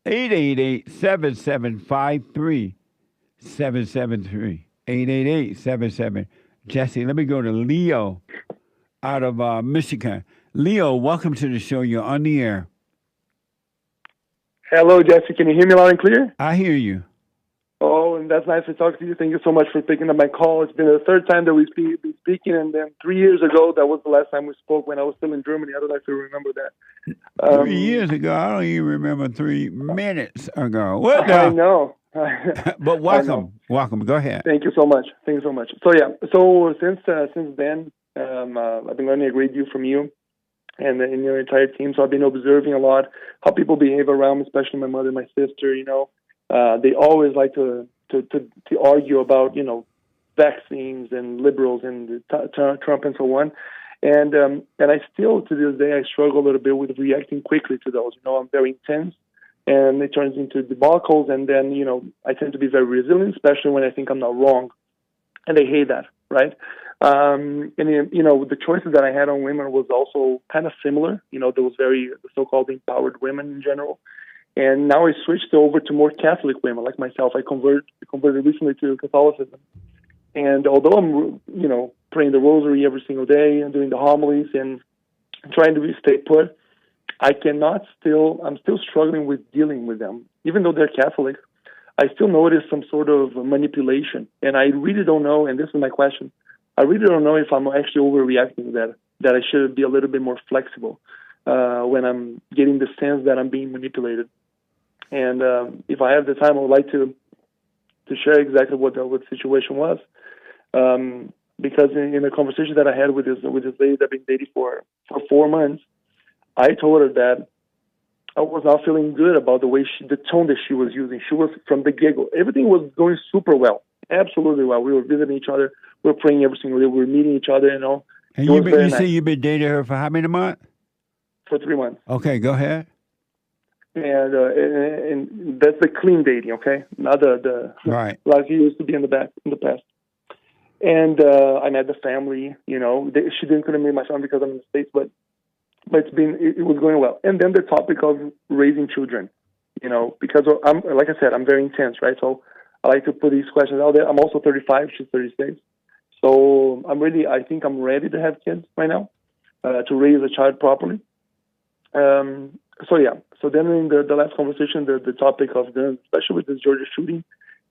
888-775-3773. 888-77. Jesse, let me go to Leo out of Michigan. Leo, welcome to the show. You're on the air. Hello, Jesse. Can you hear me loud and clear? I hear you. Oh, and that's nice to talk to you. Thank you so much for picking up my call. It's been the third time that we've been speaking, and then 3 years ago, that was the last time we spoke when I was still in Germany. I don't know if you remember that. 3 years ago, I don't even remember 3 minutes ago. What I the? know. But I know. welcome. Go ahead. Thank you so much. Thank you so much. So yeah, so since then, I've been learning a great deal from you and in your entire team. So I've been observing a lot how people behave around me, especially my mother, my sister. They always like to argue about vaccines and liberals and Trump and so on. And I still to this day I struggle a little bit with reacting quickly to those. I'm very intense, and it turns into debacles. And then I tend to be very resilient, especially when I think I'm not wrong, and they hate that, right? And the choices that I had on women was also kind of similar. Those very so-called empowered women in general. And now I switched over to more Catholic women like myself. I converted recently to Catholicism. And although I'm, praying the rosary every single day and doing the homilies and trying to stay put, I'm still struggling with dealing with them. Even though they're Catholic, I still notice some sort of manipulation. And I really don't know, and this is my question, I really don't know if I'm actually overreacting to that I should be a little bit more flexible when I'm getting the sense that I'm being manipulated. And if I have the time, I would like to share exactly what the situation was. Because in a conversation that I had with this lady that I've been dating for 4 months, I told her that I was not feeling good about the tone that she was using. She was from the get-go. Everything was going super well, absolutely well. We were visiting each other. We were praying every single day. We were meeting each other, And you say you've been dating her for how many months? For 3 months. Okay, go ahead. And that's the clean dating, okay? Not the right like it used to be in the past. And I met the family. She couldn't meet my family because I'm in the States, but it was going well. And then the topic of raising children, because like I said, I'm very intense, right? So I like to put these questions out there. I'm also 35; she's 36. So I think I'm ready to have kids right now, to raise a child properly. So then in the last conversation, the topic of guns, especially with this Georgia shooting,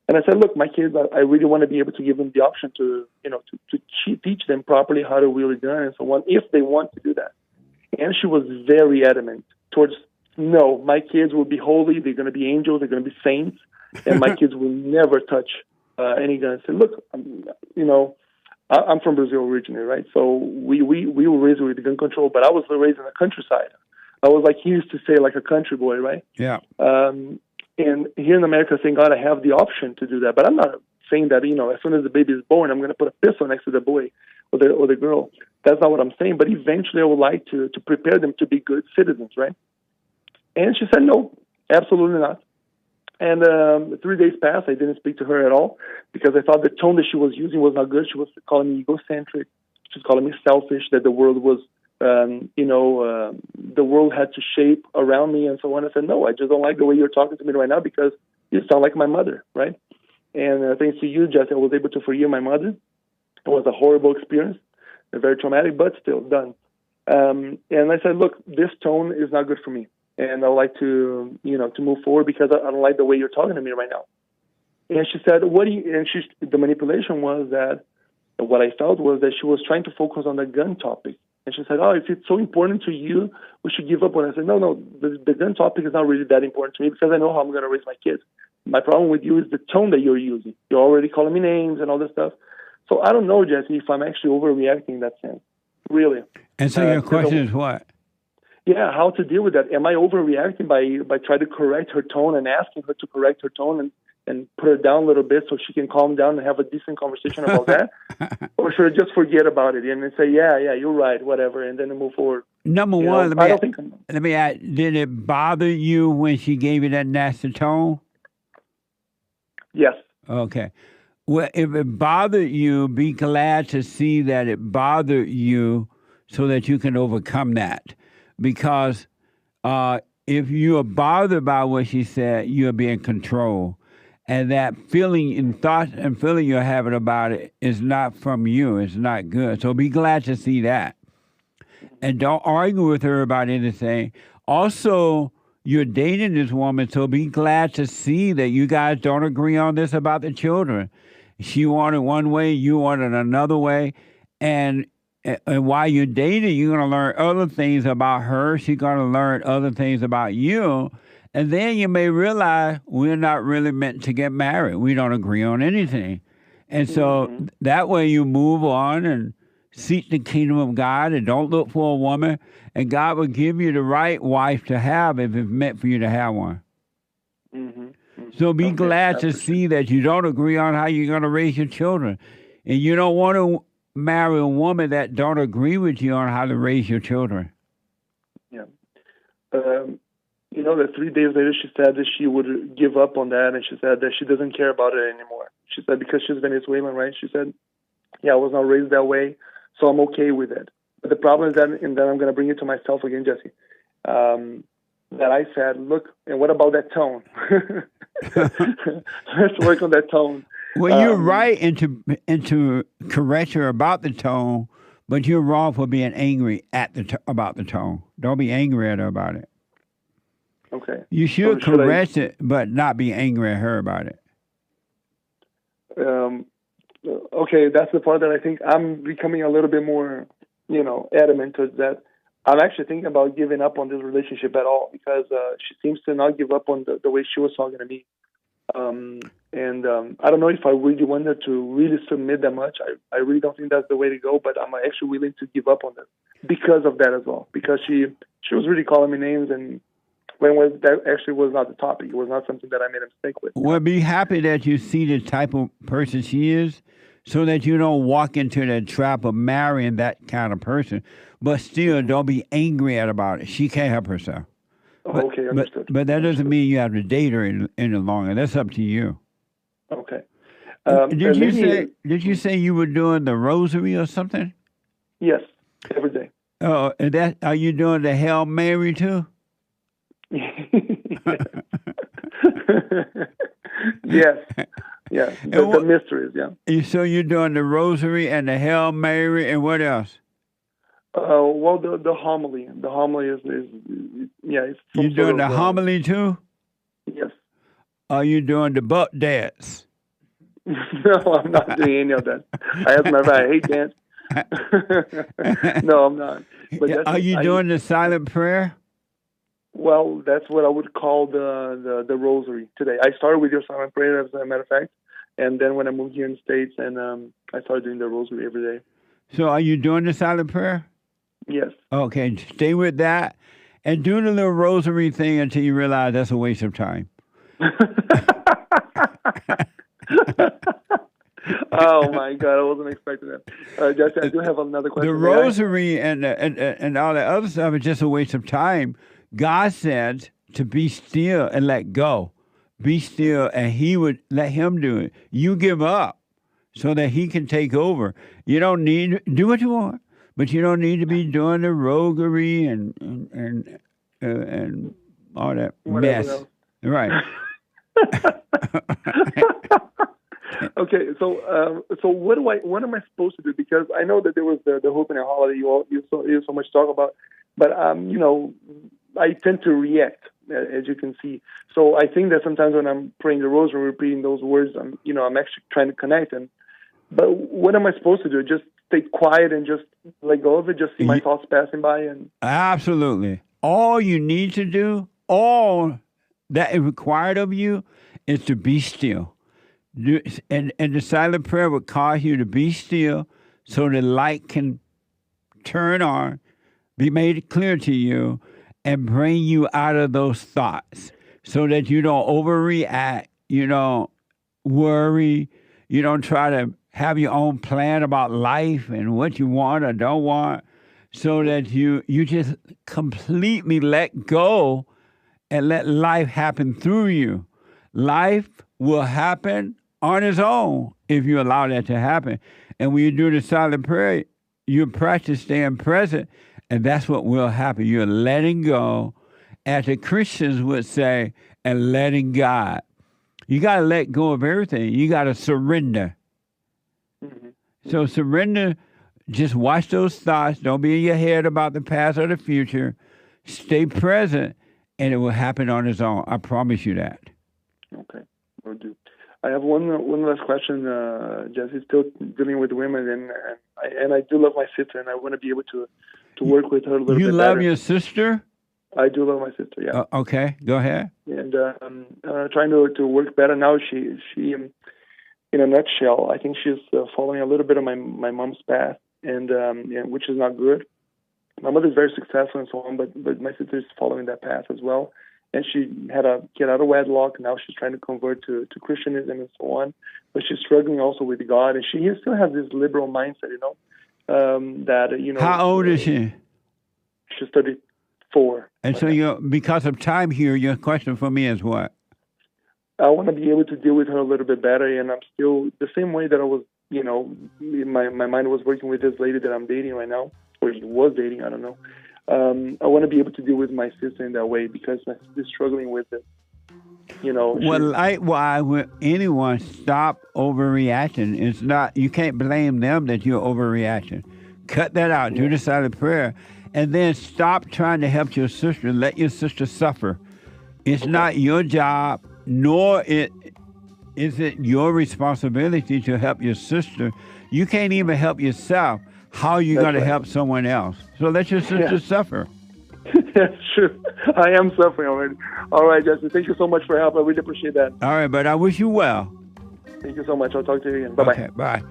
and I said, look, my kids, I really want to be able to give them the option to teach them properly how to wield a gun and so on, if they want to do that. And she was very adamant towards, no, my kids will be holy, they're going to be angels, they're going to be saints, and my kids will never touch any gun. I said, look, I'm from Brazil originally, right? So we were raised with gun control, but I was raised in the countryside. I was like he used to say, like a country boy, right? Yeah. And here in America, thank God I have the option to do that. But I'm not saying that, as soon as the baby is born, I'm going to put a pistol next to the boy or the girl. That's not what I'm saying. But eventually I would like to prepare them to be good citizens, right? And she said, no, absolutely not. And 3 days passed. I didn't speak to her at all because I thought the tone that she was using was not good. She was calling me egocentric. She was calling me selfish, that the world was the world had to shape around me and so on. I said, no, I just don't like the way you're talking to me right now because you sound like my mother, right? And thanks to you, Jesse, I was able to forgive my mother. It was a horrible experience, very traumatic, but still done. And I said, look, this tone is not good for me. And I would like to move forward because I don't like the way you're talking to me right now. And she said, the manipulation was that what I felt was that she was trying to focus on the gun topic. And she said, oh, if it's so important to you, we should give up on it. I said, no, the gun topic is not really that important to me because I know how I'm going to raise my kids. My problem with you is the tone that you're using. You're already calling me names and all this stuff. So I don't know, Jesse, if I'm actually overreacting in that sense, really. And so your question is what? Yeah, how to deal with that. Am I overreacting by trying to correct her tone and asking her to correct her tone and put her down a little bit so she can calm down and have a decent conversation about that? Or should I just forget about it and say, yeah, you're right, whatever, and then move forward? Number one, let me ask, did it bother you when she gave you that nasty tone? Yes. Okay. Well, if it bothered you, be glad to see that it bothered you so that you can overcome that. Because if you are bothered by what she said, you'll be in control. And that feeling and thought and feeling you're having about it is not from you. It's not good. So be glad to see that. And don't argue with her about anything. Also, you're dating this woman, so be glad to see that you guys don't agree on this about the children. She wanted one way, you wanted another way. And while you're dating, you're going to learn other things about her. She's going to learn other things about you. And then you may realize we're not really meant to get married. We don't agree on anything. And so that way you move on and seek the kingdom of God and don't look for a woman. And God will give you the right wife to have if it's meant for you to have one. So be glad to see that you don't agree on how you're going to raise your children. And you don't want to marry a woman that don't agree with you on how to raise your children. Yeah. You know, that 3 days later she said that she would give up on that, and she said that she doesn't care about it anymore. She said because she's Venezuelan, right? She said, yeah, I was not raised that way, so I'm okay with it. But the problem is that, and then I'm going to bring it to myself again, Jesse, that I said, look, and what about that tone? Let's work on that tone. Well, you're right into correct her about the tone, but you're wrong for being angry at about the tone. Don't be angry at her about it. Okay. You should correct it, but not be angry at her about it. Okay, that's the part that I think I'm becoming a little bit more, adamant towards that. I'm actually thinking about giving up on this relationship at all because she seems to not give up on the way she was talking to me. I don't know if I really want her to really submit that much. I really don't think that's the way to go, but I'm actually willing to give up on that because of that as well. Because she was really calling me names, and that actually was not the topic. It was not something that I made a mistake with. Well, be happy that you see the type of person she is so that you don't walk into the trap of marrying that kind of person. But still, don't be angry at about it. She can't help herself. Oh, okay, understood. But that doesn't mean you have to date her any longer. That's up to you. Okay. Did you say you were doing the rosary or something? Yes, every day. Oh, and are you doing the Hail Mary too? Yes. Yeah. The mysteries, yeah. So you're doing the rosary and the Hail Mary and what else? Well, the homily. The homily is it's you doing the homily too? Yes. Are you doing the butt dance? No, I'm not doing any of that. As a matter of fact, I hate dance. No, I'm not. But are you doing the silent prayer? Well, that's what I would call the rosary today. I started with your silent prayer, as a matter of fact, and then when I moved here in the States, and I started doing the rosary every day. So are you doing the silent prayer? Yes. Okay, stay with that, and do the little rosary thing until you realize that's a waste of time. Oh my God! I wasn't expecting that. Jesse, I do have another question. The rosary and all the other stuff is just a waste of time. God said to be still and let go. Be still, and He would let Him do it. You give up so that He can take over. You don't need do what you want, but you don't need to be doing the roguery and all that whatever mess. Else. Right. Okay, so what am I supposed to do? Because I know that there was the opening holiday you so much talk about, but I tend to react, as you can see. So I think that sometimes when I'm praying the rosary, repeating those words, I'm actually trying to connect. But what am I supposed to do? Just stay quiet and just let go of it? Just see my thoughts passing by? Absolutely. All you need to do, all that is required of you, is to be still. And the silent prayer would cause you to be still so the light can turn on, be made clear to you, and bring you out of those thoughts so that you don't overreact, you don't worry, you don't try to have your own plan about life and what you want or don't want, so that you just completely let go and let life happen through you. Life will happen on its own if you allow that to happen. And when you do the silent prayer, you practice staying present, and that's what will happen. You're letting go, as the Christians would say, and letting God. You got to let go of everything. You got to surrender. So surrender, just watch those thoughts. Don't be in your head about the past or the future. Stay present, and it will happen on its own. I promise you that. Okay, will do. I have one last question, Jesse. Still dealing with women, and I do love my sister, and I want to be able to work with her a little bit better. You love your sister? I do love my sister, yeah. Okay, go ahead. And trying to work better now. She in a nutshell, I think she's following a little bit of my mom's path, and which is not good. My mother's very successful and so on, but my sister is following that path as well. And she had a kid out of wedlock. Now she's trying to convert to Christianism and so on. But she's struggling also with God. And she still has this liberal mindset, that, How old is she? She's 34. And so because of time here, your question for me is what? I want to be able to deal with her a little bit better. And I'm still the same way that I was, my mind was working with this lady that I'm dating right now, or was dating, I don't know. I want to be able to deal with my sister in that way because my sister's struggling with it. Well, likewise, when anyone stop overreacting, it's not, you can't blame them that you're overreacting. Cut that out. Do the silent prayer. And then stop trying to help your sister. Let your sister suffer. It's not your job, nor is it your responsibility to help your sister. You can't even help yourself. How are you going to help someone else? So let your sister suffer. That's true. I am suffering already. All right, Justin. Thank you so much for your help. I really appreciate that. All right, but I wish you well. Thank you so much. I'll talk to you again. Bye-bye. Okay, bye.